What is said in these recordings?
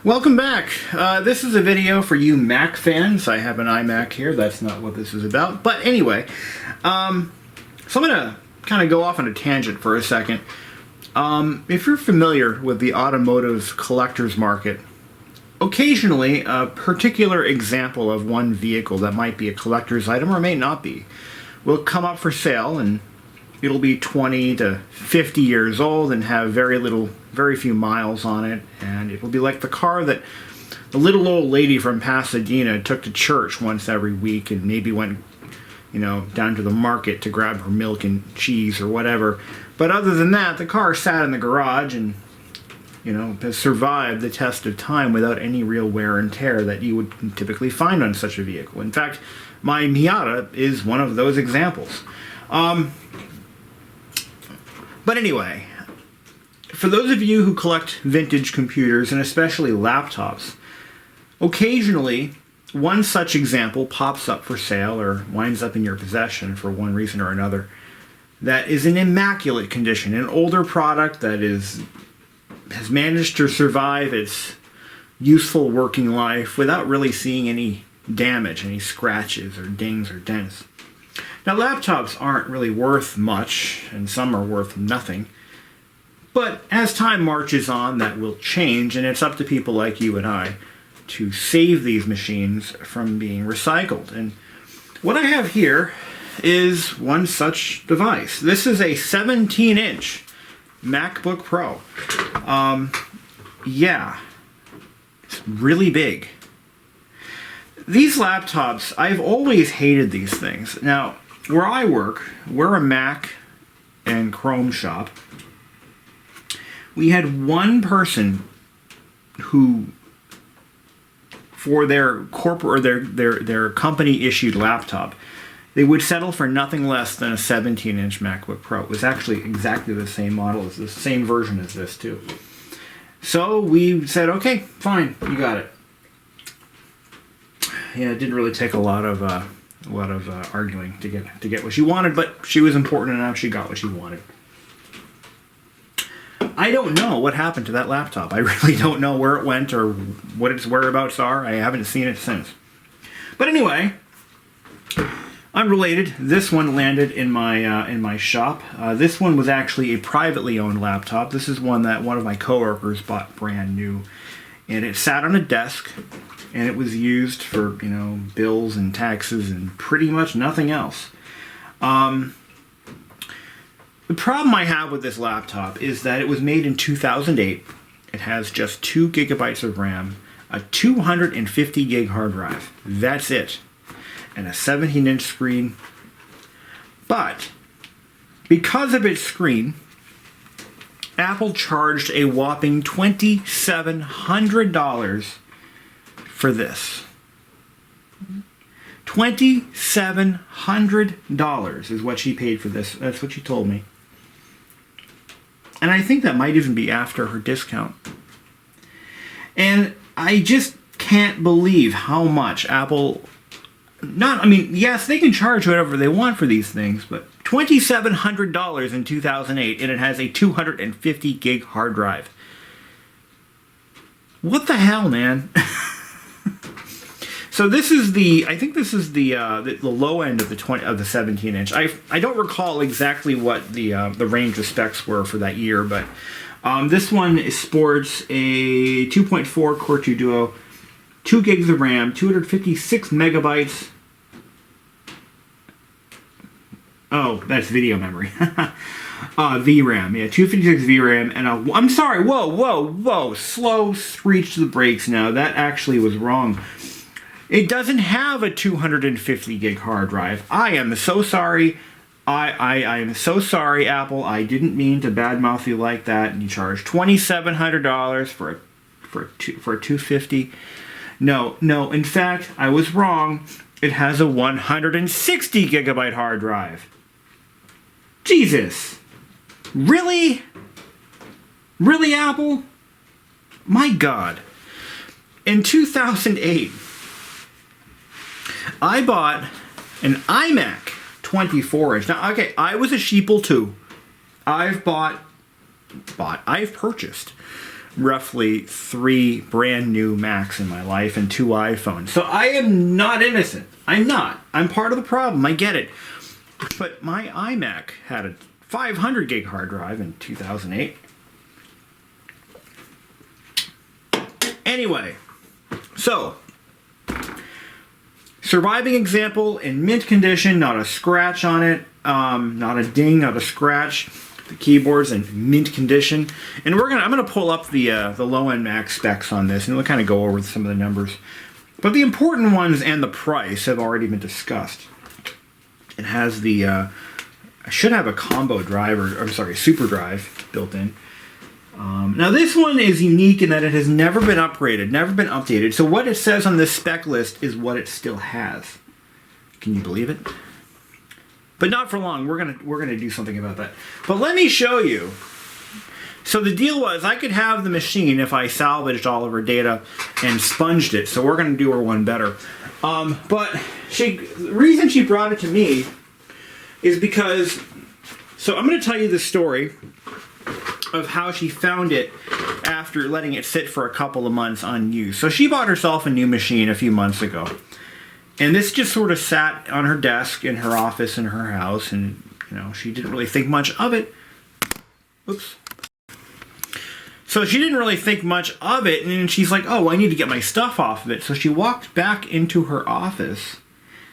Welcome back. This is a video for you Mac fans. I have an iMac here. That's not what this is about. But anyway, so I'm going to kind of go off on a tangent for a second. If you're familiar with the automotive collector's market, occasionally a particular example of one vehicle that might be a collector's item or may not be will come up for sale, and it'll be 20 to 50 years old and have very few miles on it, and it will be like the car that the little old lady from Pasadena took to church once every week and maybe went, down to the market to grab her milk and cheese or whatever. But other than that, the car sat in the garage and, has survived the test of time without any real wear and tear that you would typically find on such a vehicle. In fact, my Miata is one of those examples. But anyway, for those of you who collect vintage computers, and especially laptops, occasionally one such example pops up for sale or winds up in your possession for one reason or another that is in immaculate condition, an older product that has managed to survive its useful working life without really seeing any damage, any scratches or dings or dents. Now, laptops aren't really worth much, and some are worth nothing. But as time marches on, that will change, and it's up to people like you and I to save these machines from being recycled. And what I have here is one such device. This is a 17-inch MacBook Pro. Yeah, it's really big. These laptops, I've always hated these things. Now, where I work, we're a Mac and Chrome shop. We had one person who, for their corporate or their company issued laptop, they would settle for nothing less than a 17-inch MacBook Pro. It was actually exactly the same model, as the same version as this too. So we said, okay, fine, you got it. Yeah, it didn't really take a lot of arguing to get what she wanted, but she was important enough. She got what she wanted. I don't know what happened to that laptop. I really don't know where it went or what its whereabouts are. I haven't seen it since. But anyway, unrelated, this one landed in my shop. This one was actually a privately owned laptop. This is one that one of my coworkers bought brand new, and it sat on a desk, and it was used for bills and taxes and pretty much nothing else. The problem I have with this laptop is that it was made in 2008. It has just 2 gigabytes of RAM, a 250 gig hard drive. That's it. And a 17-inch screen. But because of its screen, Apple charged a whopping $2,700 for this. $2,700 is what she paid for this. That's what she told me. And I think that might even be after her discount. And I just can't believe how much Apple... yes, they can charge whatever they want for these things, but $2,700 in 2008, and it has a 250 gig hard drive. What the hell, man? So this is I think this is the low end of the 17-inch. I don't recall exactly what the range of specs were for that year, but this one sports a 2.4 Core 2 Duo, 2 gigs of RAM, 256 megabytes. Oh, that's video memory. VRAM, yeah, 256 VRAM, and I'm sorry, whoa, slow screech to the brakes now. That actually was wrong. It doesn't have a 250 gig hard drive. I am so sorry. I am so sorry, Apple. I didn't mean to badmouth you like that. And you charge $2,700 for a 250. No. In fact, I was wrong. It has a 160 gigabyte hard drive. Jesus. Really? Really, Apple? My God. In 2008, I bought an iMac 24-inch. Now, okay, I was a sheeple too. I've purchased roughly 3 brand new Macs in my life and 2 iPhones. So I am not innocent. I'm not. I'm part of the problem. I get it. But my iMac had a 500 gig hard drive in 2008. Anyway, so surviving example in mint condition, not a scratch on it, not a ding, not a scratch. The keyboard's in mint condition, and I'm gonna pull up the low-end Mac specs on this, and we'll kind of go over some of the numbers. But the important ones and the price have already been discussed. It has the I should have a combo drive, or I'm sorry, super drive built in. Now this one is unique in that it has never been upgraded, never been updated. So what it says on this spec list is what it still has. Can you believe it? But not for long. We're gonna do something about that. But let me show you. So the deal was I could have the machine if I salvaged all of her data and sponged it. So we're gonna do her one better. But the reason she brought it to me is because. So I'm gonna tell you the story of how she found it after letting it sit for a couple of months unused. So she bought herself a new machine a few months ago. And this just sort of sat on her desk in her office in her house, and she didn't really think much of it. Oops. So she didn't really think much of it, and then she's like, oh, I need to get my stuff off of it. So she walked back into her office.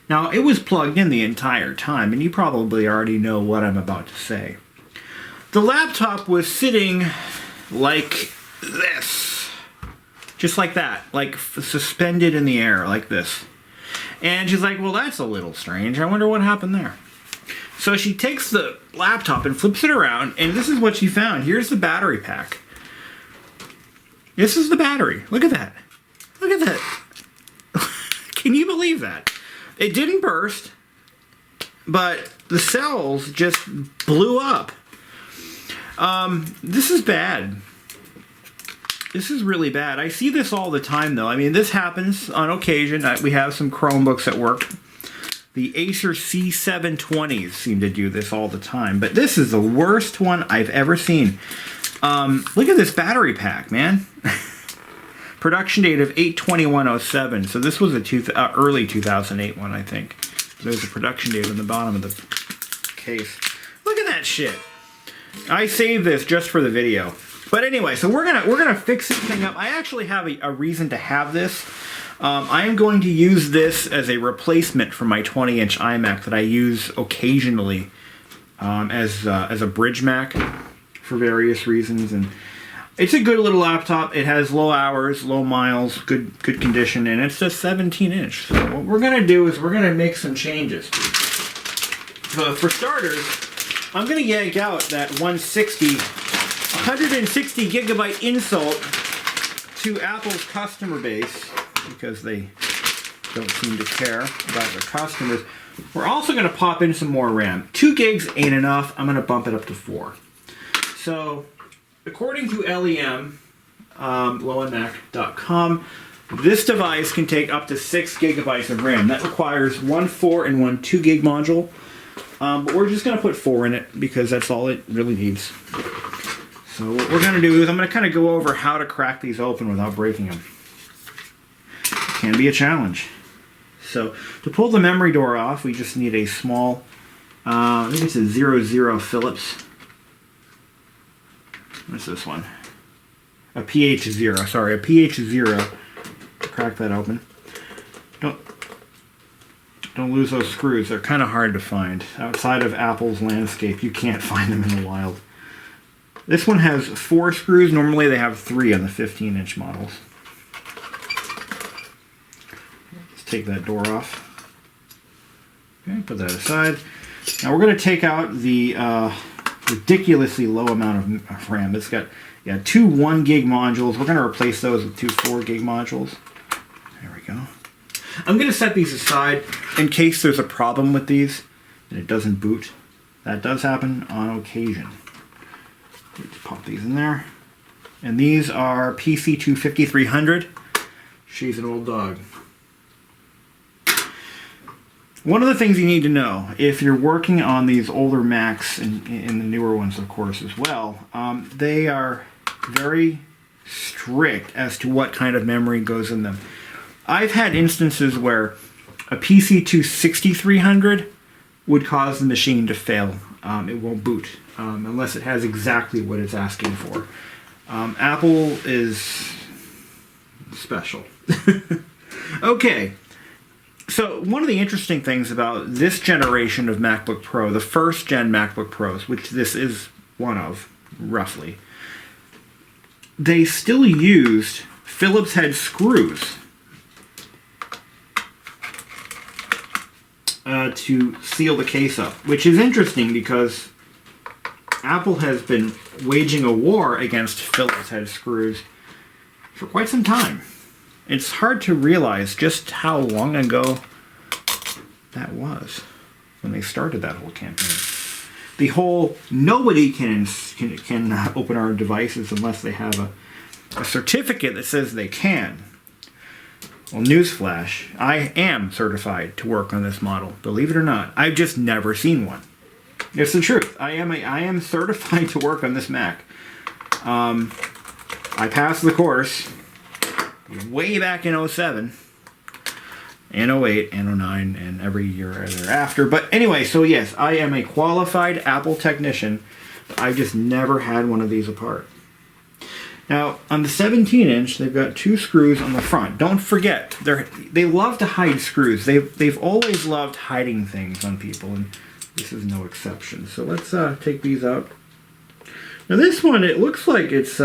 Now, it was plugged in the entire time, and you probably already know what I'm about to say. The laptop was sitting like this. Just like that. Like suspended in the air, like this. And she's like, well, that's a little strange. I wonder what happened there. So she takes the laptop and flips it around, and this is what she found. Here's the battery pack. This is the battery. Look at that. Look at that. Can you believe that? It didn't burst, but the cells just blew up. This is bad. This is really bad. I see this all the time, though. I mean, this happens on occasion. We have some Chromebooks at work. The Acer C720s seem to do this all the time. But this is the worst one I've ever seen. Look at this battery pack, man. Production date of 8/21/07. So this was a early 2008 one, I think. There's a production date on the bottom of the case. Look at that shit. I saved this just for the video. But anyway, so we're gonna fix this thing up. I actually have a reason to have this. I am going to use this as a replacement for my 20-inch iMac that I use occasionally as a bridge Mac for various reasons. And it's a good little laptop. It has low hours, low miles, good condition, and it's a 17-inch. So what we're gonna do is we're gonna make some changes. So for starters, I'm gonna yank out that 160 gigabyte insult to Apple's customer base because they don't seem to care about their customers. We're also going to pop in some more RAM. 2 gigs ain't enough. I'm going to bump it up to 4. So, according to LEM, lowendmac.com, this device can take up to 6 gigabytes of RAM. That requires one 4 and one 2 gig module. But we're just going to put 4 in it because that's all it really needs. So what we're going to do is I'm going to kind of go over how to crack these open without breaking them. It can be a challenge. So to pull the memory door off, we just need a small, I think it's a 00 Phillips. What's this one? A PH0, sorry, a PH0. Crack that open. Don't lose those screws. They're kind of hard to find. Outside of Apple's landscape, you can't find them in the wild. This one has 4 screws. Normally they have 3 on the 15-inch models. Let's take that door off. Okay, put that aside. Now we're going to take out the ridiculously low amount of RAM. It's got 2 1 gig modules. We're going to replace those with 2 4 gig modules. There we go. I'm going to set these aside in case there's a problem with these and it doesn't boot. That does happen on occasion. Let's pop these in there. And these are PC2 5300. She's an old dog. One of the things you need to know, if you're working on these older Macs, and the newer ones of course as well, they are very strict as to what kind of memory goes in them. I've had instances where a PC2 6300 would cause the machine to fail. It won't boot unless it has exactly what it's asking for. Apple is special. Okay, so one of the interesting things about this generation of MacBook Pro, the first gen MacBook Pros, which this is one of, roughly, they still used Phillips head screws to seal the case up, which is interesting because Apple has been waging a war against Phillips head screws for quite some time. It's hard to realize just how long ago that was when they started that whole campaign. The whole nobody can open our devices unless they have a certificate that says they can. Well, newsflash, I am certified to work on this model. Believe it or not, I've just never seen one. It's the truth. I am certified to work on this Mac. I passed the course way back in 07, and 08, and 09, and every year thereafter. But anyway, so yes, I am a qualified Apple technician. But I've just never had one of these apart. Now, on the 17-inch, they've got 2 screws on the front. Don't forget, they love to hide screws. They've always loved hiding things on people, and this is no exception. So let's take these out. Now this one, it looks like it's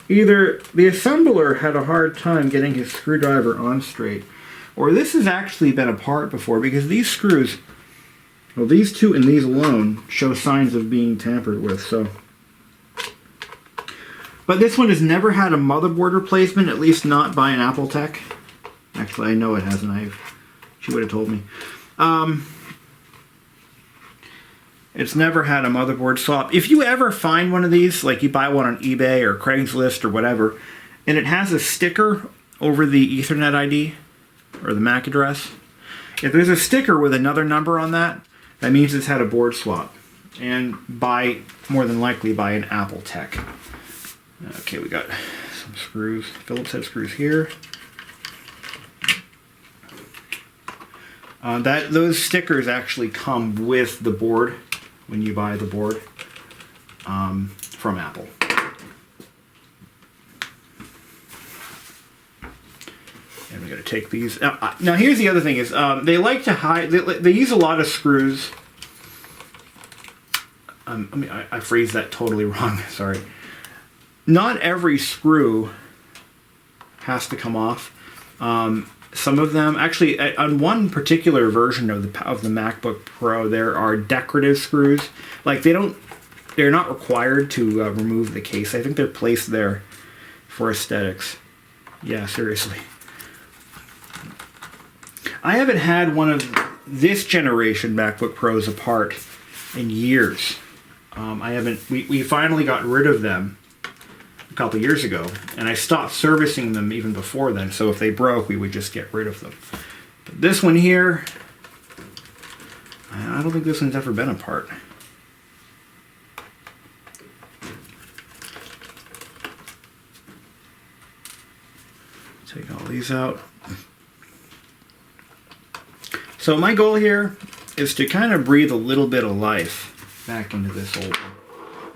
either the assembler had a hard time getting his screwdriver on straight, or this has actually been apart before, because these screws, well, these two and these alone show signs of being tampered with. So, but this one has never had a motherboard replacement, at least not by an Apple tech. Actually, I know it hasn't. She would have told me. It's never had a motherboard swap. If you ever find one of these, like you buy one on eBay or Craigslist or whatever, and it has a sticker over the Ethernet ID or the MAC address, if there's a sticker with another number on that, that means it's had a board swap. And more than likely by an Apple tech. Okay, we got some screws, Phillips head screws here. Those stickers actually come with the board when you buy the board from Apple. And we got to take these. Now here's the other thing is they like to hide. They use a lot of screws. I phrased that totally wrong. Sorry. Not every screw has to come off. Some of them, actually, on one particular version of the MacBook Pro, there are decorative screws. Like they're not required to remove the case. I think they're placed there for aesthetics. Yeah, seriously. I haven't had one of this generation MacBook Pros apart in years. We finally got rid of them a couple years ago, and I stopped servicing them even before then, so if they broke, we would just get rid of them. But this one here, I don't think this one's ever been apart. Take all these out. So my goal here is to kind of breathe a little bit of life back into this old one,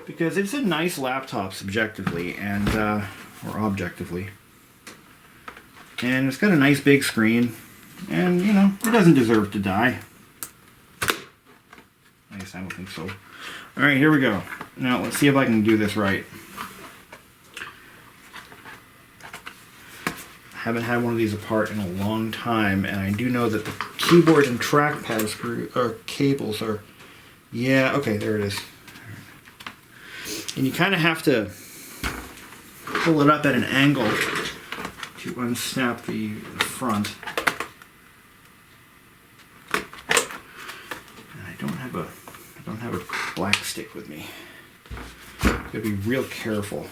because it's a nice laptop subjectively and or objectively, and it's got a nice big screen, and you know, it doesn't deserve to die. I guess I don't think so. All right, here we go. Now let's see if I can do this right. I haven't had one of these apart in a long time, and I do know that the keyboard and trackpad cables are, yeah, okay, there it is. And you kind of have to pull it up at an angle to unsnap the front. And I don't have a black stick with me. Gotta be real careful.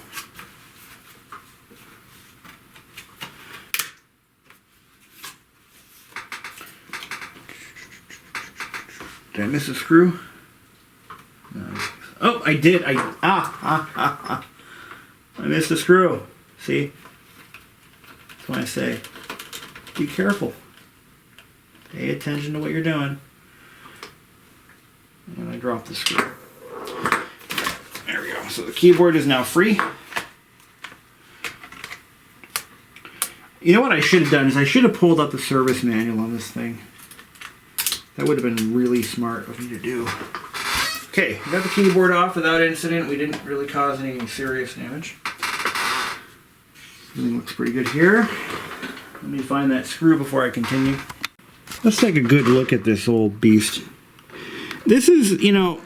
Did I miss a screw? No. Oh, I did. I I missed a screw. See? That's why I say, be careful. Pay attention to what you're doing. And I dropped the screw. There we go. So the keyboard is now free. You know what I should have done is I should have pulled up the service manual on this thing. That would have been really smart of me to do. Okay, we got the keyboard off without incident. We didn't really cause any serious damage. Everything looks pretty good here. Let me find that screw before I continue. Let's take a good look at this old beast. This is, you know,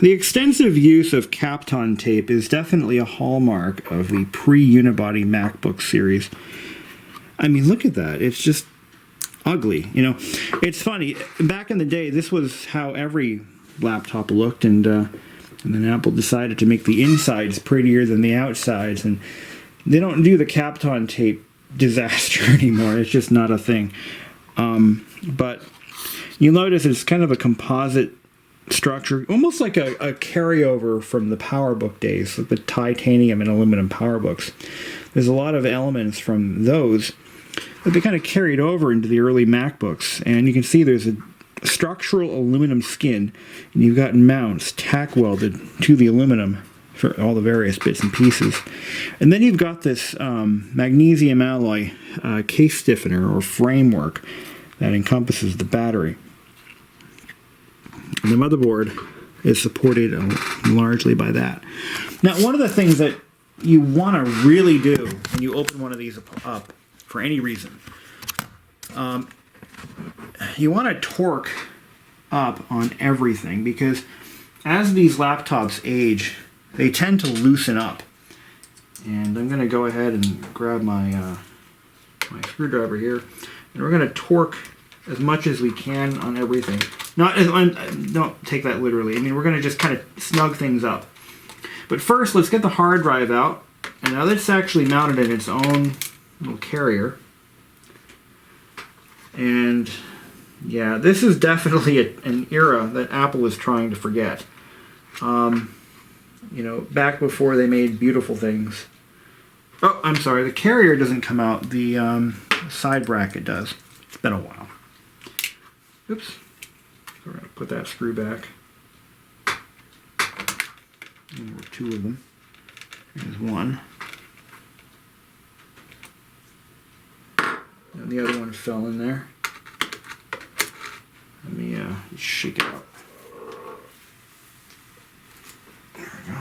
the extensive use of Kapton tape is definitely a hallmark of the pre-unibody MacBook series. I mean, look at that. It's just ugly. You know, it's funny. Back in the day, this was how every laptop looked, and then Apple decided to make the insides prettier than the outsides, and they don't do the Kapton tape disaster anymore. It's just not a thing. But you'll notice it's kind of a composite structure, almost like a carryover from the PowerBook days, like the titanium and aluminum PowerBooks. There's a lot of elements from those that they kind of carried over into the early MacBooks, and you can see there's a structural aluminum skin, and you've got mounts tack welded to the aluminum for all the various bits and pieces. And then you've got this magnesium alloy case stiffener or framework that encompasses the battery. And the motherboard is supported largely by that. Now, one of the things that you want to really do when you open one of these up for any reason, you want to torque up on everything, because as these laptops age, they tend to loosen up. And I'm going to go ahead and grab my my screwdriver here, and we're going to torque as much as we can on everything. Don't take that literally. I mean, we're going to just kind of snug things up. But first, let's get the hard drive out. And now that's actually mounted in its own little carrier. And yeah, this is definitely an era that Apple is trying to forget. You know, back before they made beautiful things. Oh, I'm sorry, the carrier doesn't come out. The side bracket does. It's been a while. Oops. So we're going to put that screw back. And there were two of them. Here's one. And the other one fell in there. Let me shake it out. There we go.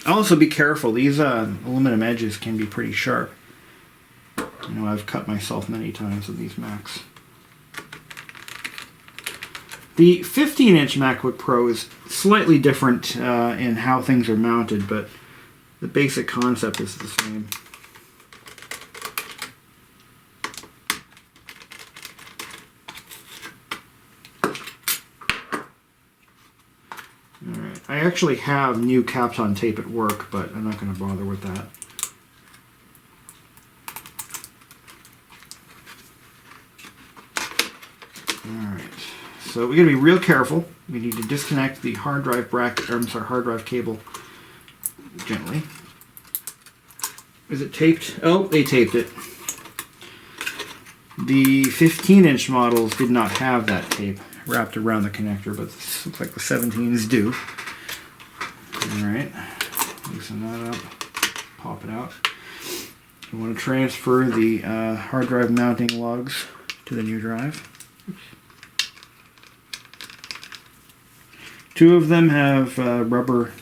Also be careful, these aluminum edges can be pretty sharp. You know, I've cut myself many times with these Macs. The 15-inch MacBook Pro is slightly different in how things are mounted, but the basic concept is the same. Alright, I actually have new Kapton tape at work, but I'm not going to bother with that. Alright, so we got to be real careful. We need to disconnect the hard drive bracket, or I'm sorry, hard drive cable gently. Is it taped? Oh, they taped it. The 15-inch models did not have that tape wrapped around the connector, but this looks like the 17s do. Alright, loosen that up, pop it out. You want to transfer the hard drive mounting lugs to the new drive. Oops. Two of them have rubber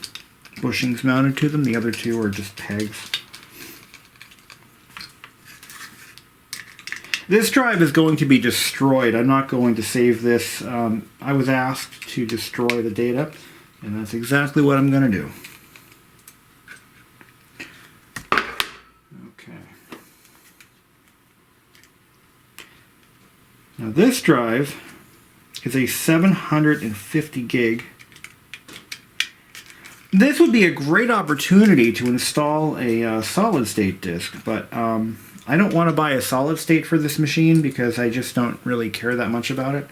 bushings mounted to them, the other two are just pegs. This drive is going to be destroyed. I'm not going to save this. I was asked to destroy the data, and that's exactly what I'm going to do. Okay. Now this drive is a 750 gig. This would be a great opportunity to install a solid-state disk, but I don't want to buy a solid state for this machine because I just don't really care that much about it.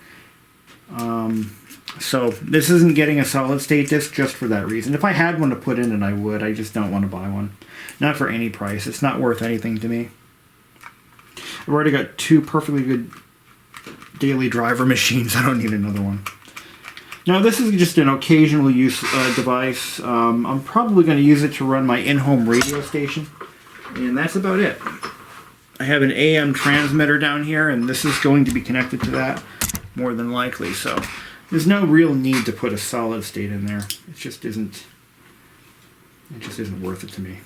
So this isn't getting a solid state disc just for that reason. If I had one to put in it, I would. I just don't want to buy one. Not for any price. It's not worth anything to me. I've already got 2 perfectly good daily driver machines. I don't need another one. Now this is just an occasional use device. I'm probably going to use it to run my in-home radio station. And that's about it. I have an AM transmitter down here, and this is going to be connected to that more than likely. So there's no real need to put a solid state in there. It just isn't worth it to me.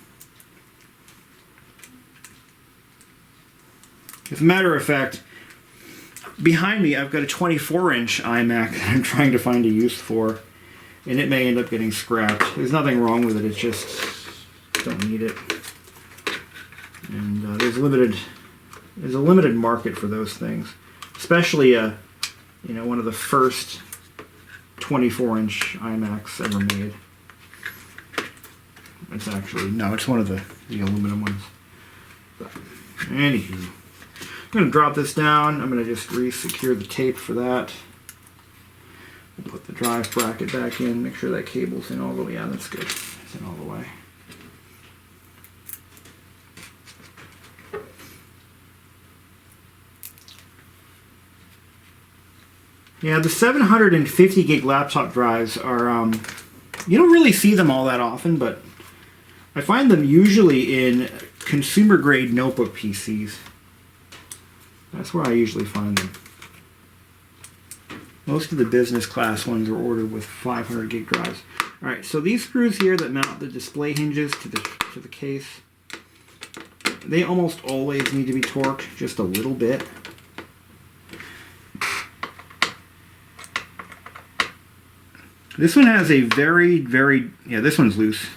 As a matter of fact, behind me I've got a 24-inch iMac that I'm trying to find a use for, and it may end up getting scrapped. There's nothing wrong with it, it's just don't need it. And there's a limited market for those things, especially one of the first 24-inch iMacs ever made. It's actually it's one of the aluminum ones. But anywho, I'm going to drop this down. I'm going to just re-secure the tape for that. We'll put the drive bracket back in. Make sure that cable's in all the way. Yeah, that's good. It's in all the way. Yeah, the 750 gig laptop drives are, you don't really see them all that often, but I find them usually in consumer grade notebook PCs. That's where I usually find them. Most of the business class ones are ordered with 500 gig drives. Alright, so these screws here that mount the display hinges to the case, they almost always need to be torqued just a little bit. This one has a this one's loose.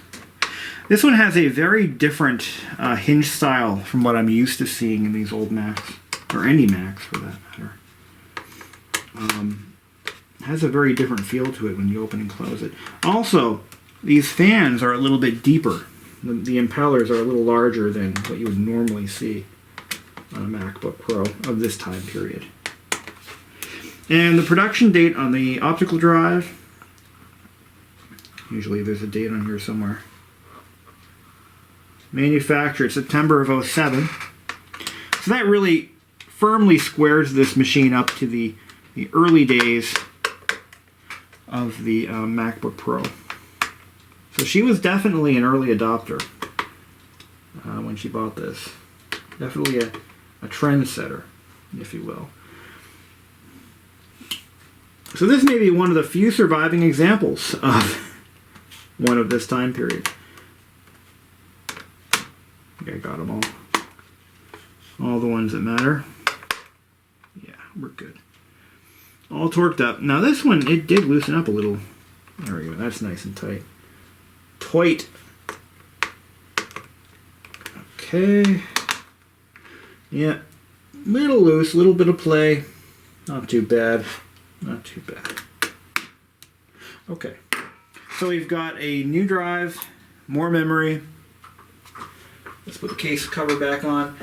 This one has a very different hinge style from what I'm used to seeing in these old Macs, or any Macs for that matter. It has a very different feel to it when you open and close it. Also, these fans are a little bit deeper. The impellers are a little larger than what you would normally see on a MacBook Pro of this time period. And the production date on the optical drive, usually there's a date on here somewhere. Manufactured September of 2007. So that really firmly squares this machine up to the early days of the MacBook Pro. So she was definitely an early adopter when she bought this. Definitely a trendsetter, if you will. So this may be one of the few surviving examples of one of this time period. I think I got them all. All the ones that matter. Yeah, we're good. All torqued up. Now this one, it did loosen up a little. There we go. That's nice and tight. Tight. Okay. Yeah. Little loose, little bit of play. Not too bad. Not too bad. Okay. So we've got a new drive, more memory. Let's put the case cover back on.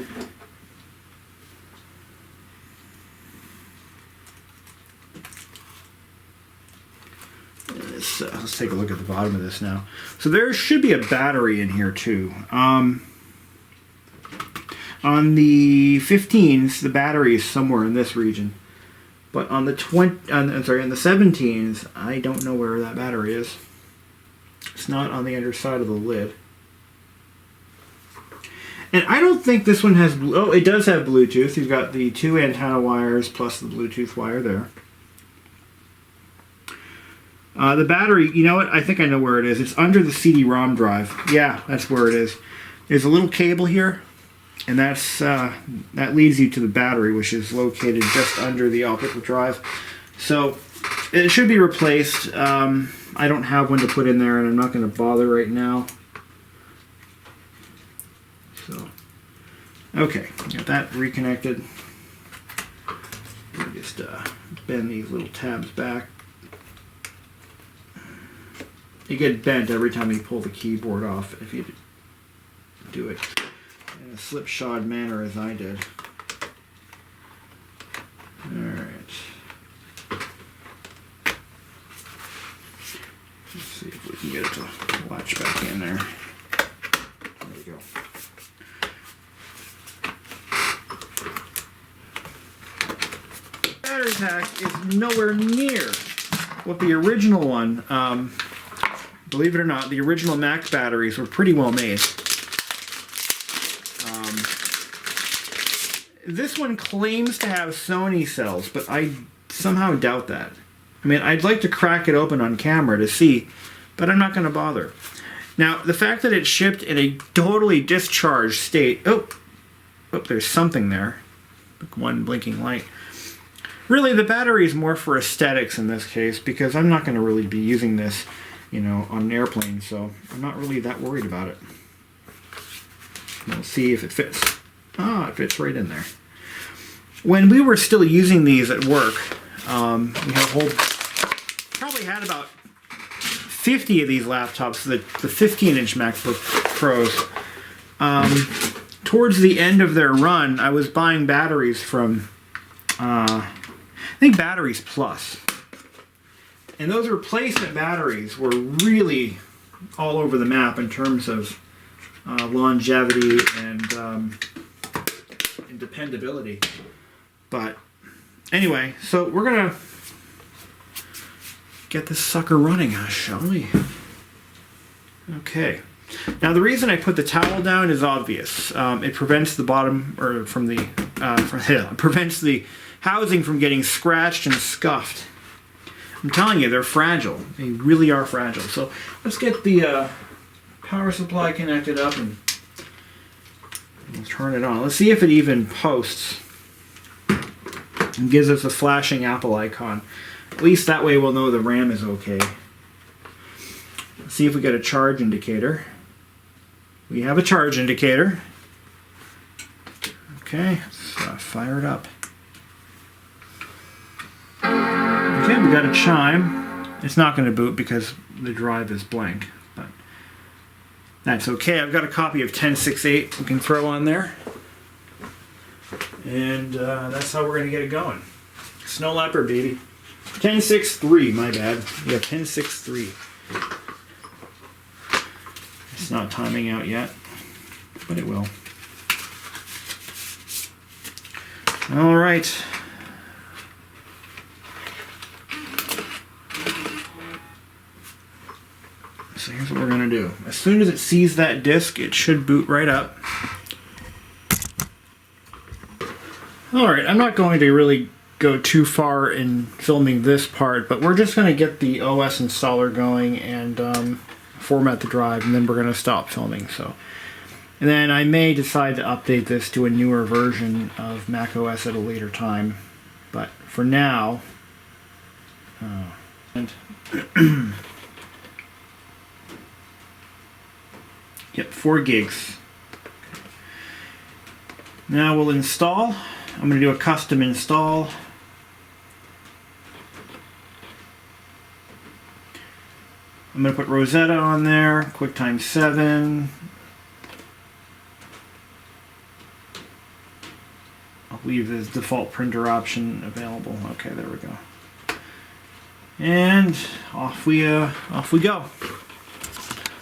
Let's take a look at the bottom of this now. So there should be a battery in here too. On the 15s, the battery is somewhere in this region. But on the on the 17s, I don't know where that battery is. It's not on the underside of the lid. And I don't think this one has... Oh, it does have Bluetooth. You've got the 2 antenna wires plus the Bluetooth wire there. The battery, you know what? I think I know where it is. It's under the CD-ROM drive. Yeah, that's where it is. There's a little cable here, and that's that leads you to the battery, which is located just under the optical drive. So it should be replaced. I don't have one to put in there, and I'm not going to bother right now. So, okay, got that reconnected. Just bend these little tabs back. You get bent every time you pull the keyboard off if you do it in a slipshod manner as I did. Alright. back in there. There we go. Battery pack is nowhere near what the original one, believe it or not, the original Mac batteries were pretty well made. This one claims to have Sony cells, but I somehow doubt that. I mean, I'd like to crack it open on camera to see, but I'm not going to bother. Now, the fact that it's shipped in a totally discharged state... Oh, there's something there. One blinking light. Really, the battery is more for aesthetics in this case, because I'm not going to really be using this, you know, on an airplane, so I'm not really that worried about it. We'll see if it fits. Ah, it fits right in there. When we were still using these at work, we had a whole... Probably had about 50 of these laptops, the 15-inch MacBook Pros. Towards the end of their run, I was buying batteries from, I think Batteries Plus. And those replacement batteries were really all over the map in terms of longevity and dependability. But anyway, so we're going to get this sucker running, shall we? Okay. Now the reason I put the towel down is obvious. It prevents the bottom, or prevents the housing from getting scratched and scuffed. I'm telling you, they're fragile. They really are fragile. So let's get the power supply connected up and we'll turn it on. Let's see if it even posts and gives us a flashing Apple icon. At least that way we'll know the RAM is okay. Let's see if we get a charge indicator. We have a charge indicator. Okay, let's fire it up. Okay, we got a chime. It's not going to boot because the drive is blank, but that's okay. I've got a copy of 10.6.8 we can throw on there. And that's how we're going to get it going. Snow Leopard, baby. 10.6.3, my bad. Yeah, 10.6.3. It's not timing out yet, but it will. All right. So here's what we're going to do. As soon as it sees that disk, it should boot right up. Alright, I'm not going to really go too far in filming this part, but we're just going to get the OS installer going and format the drive, and then we're going to stop filming. So, and then I may decide to update this to a newer version of macOS at a later time. But for now... Yep, 4 gigs. Now we'll install. I'm going to do a custom install. I'm going to put Rosetta on there, QuickTime 7. I'll leave this default printer option available. Okay, there we go. And off we go.